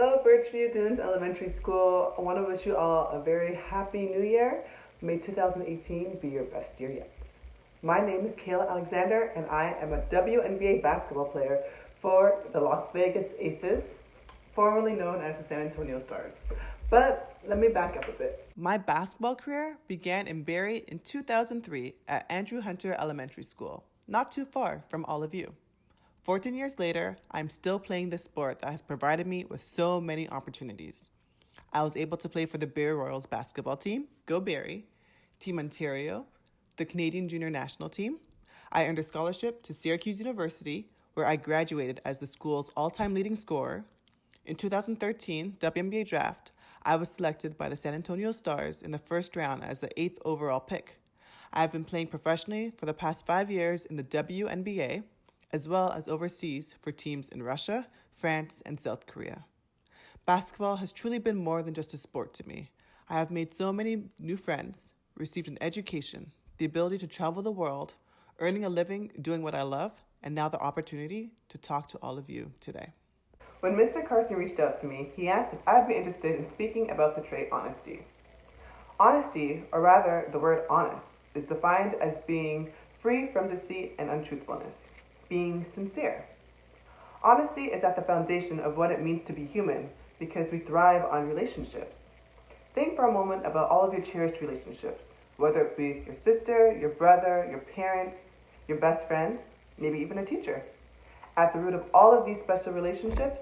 Hello, Birchview Dunes Elementary School. I want to wish you all a very happy new year. May 2018 be your best year yet. My name is Kayla Alexander, and I am a WNBA basketball player for the Las Vegas Aces, formerly known as the San Antonio Stars. But let me back up a bit. My basketball career began in Barrie in 2003 at Andrew Hunter Elementary School, not too far from all of you. 14 years later, I'm still playing this sport that has provided me with so many opportunities. I was able to play for the Barrie Royals basketball team, Go Barrie, Team Ontario, the Canadian Junior National Team. I earned a scholarship to Syracuse University, where I graduated as the school's all-time leading scorer. In 2013 WNBA draft, I was selected by the San Antonio Stars in the first round as the 8th overall pick. I have been playing professionally for the past 5 years in the WNBA, as well as overseas for teams in Russia, France, and South Korea. Basketball has truly been more than just a sport to me. I have made so many new friends, received an education, the ability to travel the world, earning a living doing what I love, and now the opportunity to talk to all of you today. When Mr. Carson reached out to me, he asked if I'd be interested in speaking about the trait honesty. Honesty, or rather the word honest, is defined as being free from deceit and untruthfulness, being sincere. Honesty is at the foundation of what it means to be human because we thrive on relationships. Think for a moment about all of your cherished relationships, whether it be your sister, your brother, your parents, your best friend, maybe even a teacher. At the root of all of these special relationships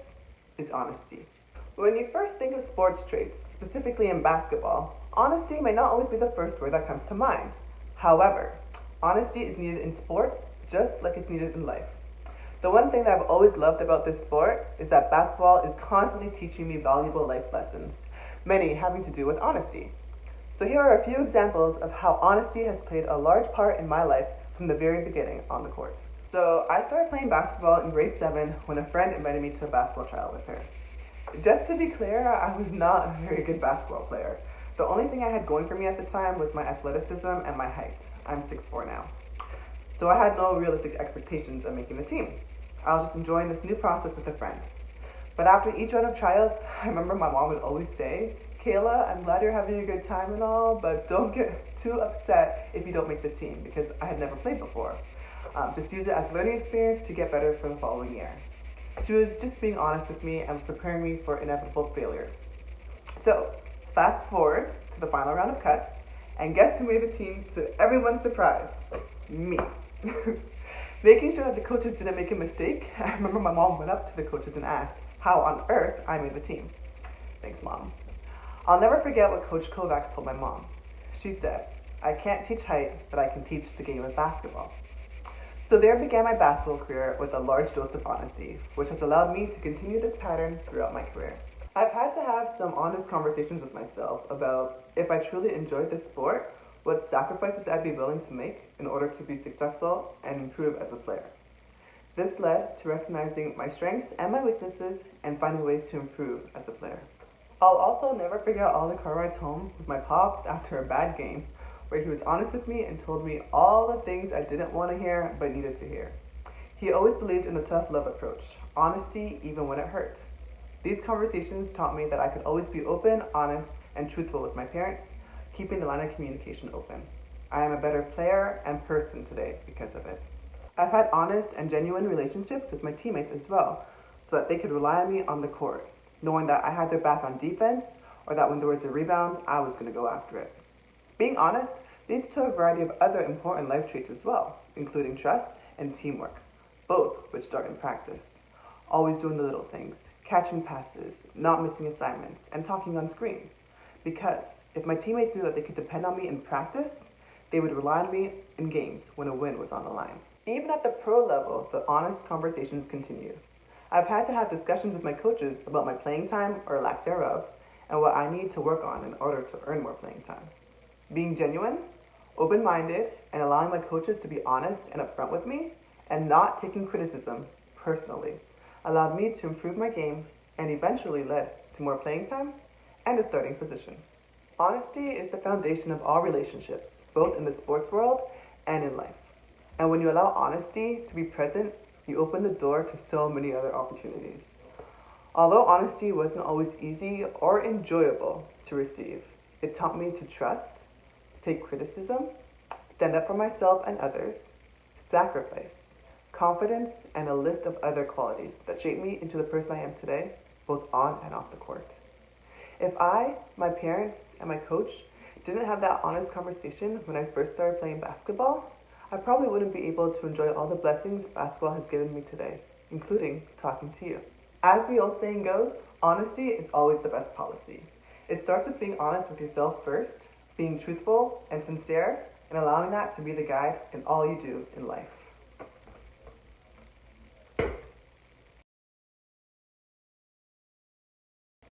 is honesty. When you first think of sports traits, specifically in basketball, honesty may not always be the first word that comes to mind. However, honesty is needed in sports just like it's needed in life. The one thing that I've always loved about this sport is that basketball is constantly teaching me valuable life lessons, many having to do with honesty. So here are a few examples of how honesty has played a large part in my life from the very beginning on the court. So I started playing basketball in grade 7 when a friend invited me to a basketball trial with her. Just to be clear, I was not a very good basketball player. The only thing I had going for me at the time was my athleticism and my height. I'm 6'4" now. So I had no realistic expectations of making the team. I was just enjoying this new process with a friend. But after each round of tryouts, I remember my mom would always say, "Kayla, I'm glad you're having a good time and all, but don't get too upset if you don't make the team," because I had never played before. Just use it as a learning experience to get better for the following year. She was just being honest with me and was preparing me for inevitable failure. So, fast forward to the final round of cuts, and guess who made the team to everyone's surprise? Me. Making sure that the coaches didn't make a mistake, I remember my mom went up to the coaches and asked how on earth I made the team. Thanks, Mom. I'll never forget what Coach Kovacs told my mom. She said, "I can't teach height, but I can teach the game of basketball." So there began my basketball career with a large dose of honesty, which has allowed me to continue this pattern throughout my career. I've had to have some honest conversations with myself about if I truly enjoyed this sport, what sacrifices I'd be willing to make in order to be successful and improve as a player. This led to recognizing my strengths and my weaknesses and finding ways to improve as a player. I'll also never forget all the car rides home with my pops after a bad game, where he was honest with me and told me all the things I didn't want to hear but needed to hear. He always believed in the tough love approach, honesty even when it hurt. These conversations taught me that I could always be open, honest, and truthful with my parents, keeping the line of communication open. I am a better player and person today because of it. I've had honest and genuine relationships with my teammates as well, so that they could rely on me on the court, knowing that I had their back on defense, or that when there was a rebound, I was going to go after it. Being honest leads to a variety of other important life traits as well, including trust and teamwork, both which start in practice. Always doing the little things, catching passes, not missing assignments, and talking on screens. Because if my teammates knew that they could depend on me in practice, they would rely on me in games when a win was on the line. Even at the pro level, the honest conversations continue. I've had to have discussions with my coaches about my playing time or lack thereof, and what I need to work on in order to earn more playing time. Being genuine, open-minded, and allowing my coaches to be honest and upfront with me, and not taking criticism personally, allowed me to improve my game and eventually led to more playing time and a starting position. Honesty is the foundation of all relationships, both in the sports world and in life. And when you allow honesty to be present, you open the door to so many other opportunities. Although honesty wasn't always easy or enjoyable to receive, it taught me to trust, take criticism, stand up for myself and others, sacrifice, confidence, and a list of other qualities that shaped me into the person I am today, both on and off the court. If I, my parents, and my coach didn't have that honest conversation when I first started playing basketball, I probably wouldn't be able to enjoy all the blessings basketball has given me today, including talking to you. As the old saying goes, honesty is always the best policy. It starts with being honest with yourself first, being truthful and sincere, and allowing that to be the guide in all you do in life.